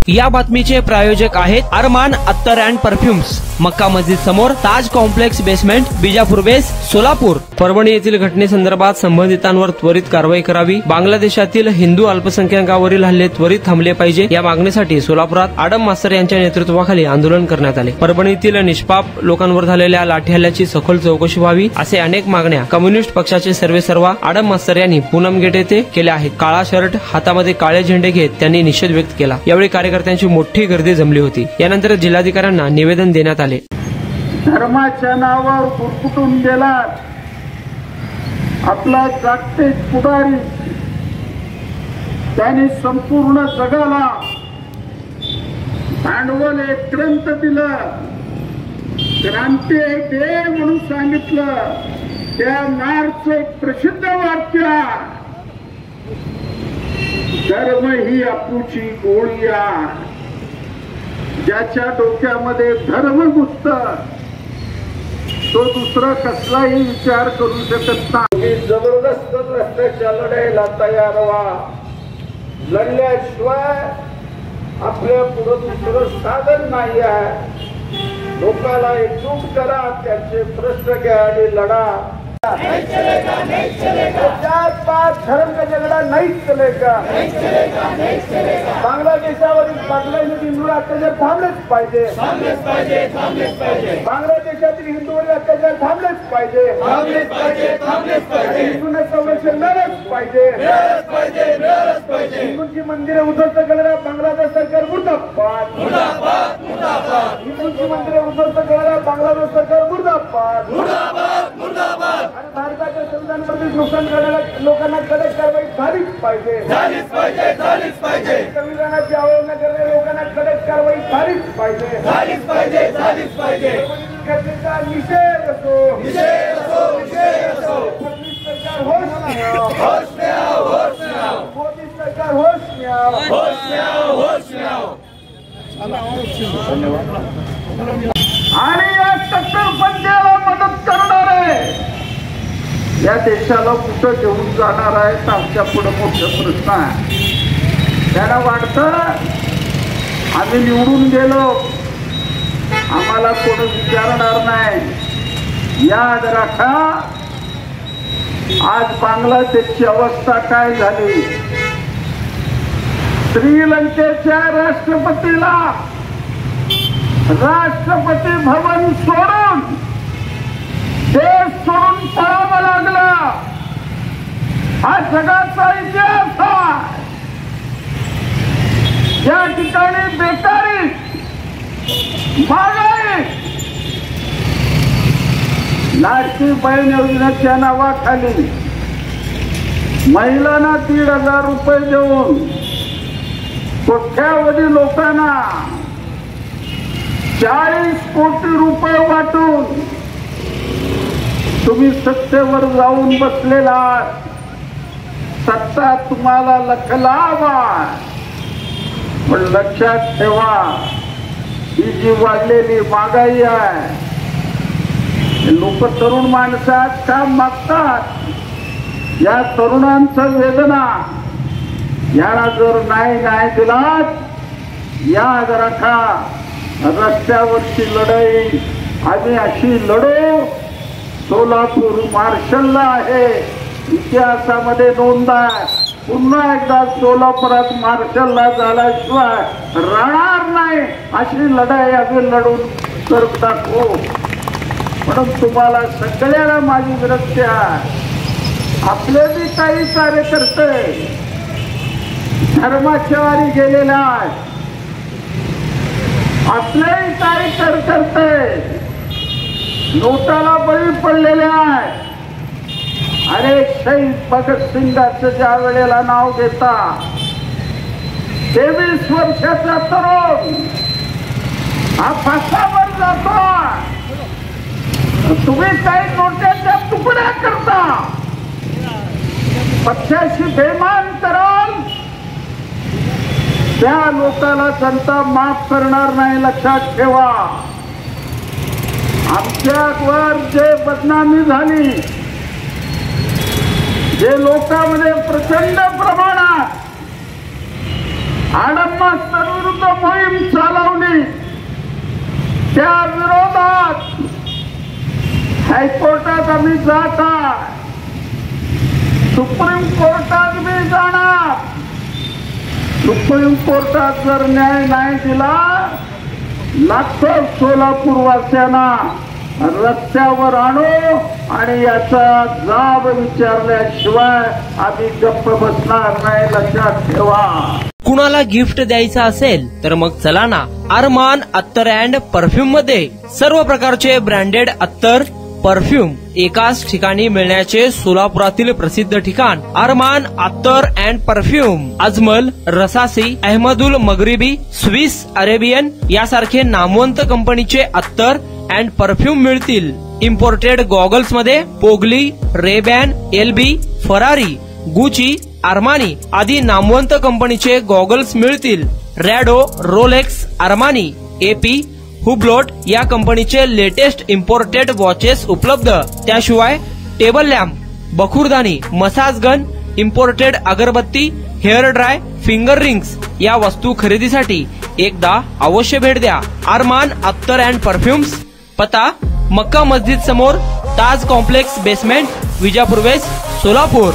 या बातमीचे प्रायोजक आहेत अरमान अत्तर अँड परफ्युम्स, मक्का मस्जिद समोर, ताज कॉम्प्लेक्स बेसमेंट, बिजापूर बेस, सोलापूर। परभणी येथील घटनेसंदर्भात संबंधितांवर त्वरित कारवाई करावी। बांगलादेशातील हिंदू अल्पसंख्याकावरील हल्ले त्वरित थांबले पाहिजे, या मागणीसाठी सोलापुरात आडम मास्तर यांच्या नेतृत्वाखाली आंदोलन करण्यात आले। परभणीतील निष्पाप लोकांवर झालेल्या लाठीहल्ल्याची सखोल चौकशी व्हावी, असे अनेक मागण्या कम्युनिस्ट पक्षाचे सर्वेसर्वा आडम मास्तर यांनी पूनम गेट येथे केल्या आहेत। काळा शर्ट, हातामध्ये काळे झेंडे घेत त्यांनी निषेध व्यक्त केला। यावेळी कार्यकर्त्यांची मोठी गर्दी जमली होती। यानंतर जिल्हाधिकाऱ्यांना निवेदन देण्यात आले। धर्माच्या नावावर कुरकुटून गेला आपला जागतिक पुढारी, त्यांनी संपूर्ण जगाला भांडवल एक ग्रंथ दिलं, क्रांती एक ध्येय म्हणून सांगितलं। त्या मार्च एक प्रसिद्ध वाक्य, धर्म ही अपूची गोळी आहे। ज्याच्या डोक्यामध्ये धर्म घुसतं तो दुसरा कसलाही विचार करू शकत नाही। जबरदस्त रस्त्याच्या लढाईला तयार व्हा, लढल्याशिवाय आपल्या पुढे दुसरं साधन नाही आहे। लोकांना एकजूट करा, त्यांचे प्रश्न घ्या आणि लढा। जात पात धर्म का झगड़ा नहीं चलेगा। बांगलादेशावरील बांगलादेशी हिंदू अत्याचार थांबलेच पाहिजे। बांगलादेशातील हिंदूवरील अत्याचार थांबलेच पाहिजे। हिंदूंना संरक्षण मिळालंच पाहिजे। हिंदूंची मंदिरे उद्ध्वस्त करणाऱ्या बांगलादेश सरकार मुर्दाबाद। हिंदूंची मंदिरे उद्ध्वस्त करणाऱ्या बांगलादेश सरकार मुर्दाबाद। आणि भारताच्या संविधानावरती नुकसान करणाऱ्या लोकांना कडक कारवाई झालीच पाहिजे। संविधानाची अवहेलना करणाऱ्या लोकांना कडक कारवाई झालीच पाहिजे। घटनेचा निषेध असो। मोदी सरकार होश में आओ। मोदी सरकार होश में आओ। आणि या कट्टरपंथीला मदत करणारे या देशाला कुठं घेऊन जाणार आहे, आमच्या पुढे मोठा प्रश्न आहे। त्यांना वाटतं आम्ही निवडून गेलो, आम्हाला कोणी विचारणार नाही। याद राखा, आज बांगलादेशची अवस्था काय झाली। श्रीलंकेच्या राष्ट्रपतीला राष्ट्रपती भवन सोडून देश सोडून पळावं लागलं। हा जगाचा इतिहास आहे। या ठिकाणी बेकारी, महागाई, लाडकी बहीण योजनेच्या नावाखाली महिलांना 1,500 रुपये देऊन कोट्यावधी लोकांना 40 कोटी रुपये वाटून तुम्ही सत्तेवर जाऊन बसलेला, सत्ता तुम्हाला लखलावा। पण लक्षात ठेवा, ही जी वाढलेली महागाई आहे, लोक तरुण माणसात काम मागतात। या तरुणांचं वेदना याला जर नाही दिलात, याद राखा, रस्त्यावरची लढाई आम्ही अशी लढू। सोलापूर मार्शलला आहे, इतिहासामध्ये नोंद आहे। पुन्हा एकदा सोलापुरात मार्शलला झाल्याशिवाय राहणार नाही, अशी लढाई आम्ही लढून कर दाखवू। म्हणून तुम्हाला सगळ्याला माझी विनंती आहे, आपले बी काही कार्यकर्ते धर्माच्या वारी गेलेले आहेत, आपलेही काही कार्यकर्ते नोटाला बळी पडलेले आहेत। अरे शहीद भगतसिंगाचं ज्या वेळेला नाव घेता, 23 वर्षाचा तरुण हा फासावर जातो, तुम्ही काही नोट्याच्या तुकड्या करता, पक्षाशी बेमान कराल, त्या लोकांना जनता माफ करणार नाही, लक्षात ठेवा। आमच्यावर जे बदनामी झाली, जे लोकांमध्ये प्रचंड प्रमाणात आडम मास्तर विरुद्ध त्या विरोधात हायकोर्टात आम्ही जात आहे, सुप्रीम कोर्टात मी जाणार. सुप्रीम कोर्टात जर न्याय नाही दिला लाखो सोलापूर वासियांना रस्त्यावर आणू आणि याचा जाब विचारल्याशिवाय आम्ही गप्प बसणार नाही, लक्षात ठेवा. कुणाला गिफ्ट द्यायचं असेल तर मग चला ना अरमान अत्तर अँड परफ्यूम मध्ये सर्व प्रकारचे ब्रँडेड अत्तर परफ्यूम एकाच ठिकाणी मिळण्याचे सोलापुरातील प्रसिद्ध ठिकाण Arman Attar and perfume. Ajmal, Rasasi, Ahmed Al Maghribi, Swiss Arabian यासारखे नामवंत कंपनीचे अत्तर अँड परफ्यूम मिळतील. इम्पोर्टेड गॉगल्स मध्ये पोगली, Ray Ban, LB, Ferrari, Gucci, Armani आदी नामवंत कंपनीचे गॉगल्स मिळतील. रॅडो, रोलेक्स, आर्मानी, एपी, हुब्लोट या कंपनीचे लेटेस्ट इम्पोर्टेड वॉचेस उपलब्ध. त्याशिवाय टेबल लॅम्प, बखुरदानी, massage gun, imported agarbatti, hair dry, finger rings या वस्तू खरेदीसाठी एकदा अवश्य भेट द्या. अरमान अत्तर अँड परफ्युम्स, पता मक्का मस्जिद समोर, ताज कॉम्प्लेक्स बेसमेंट, विजापूर वेस्ट, सोलापूर.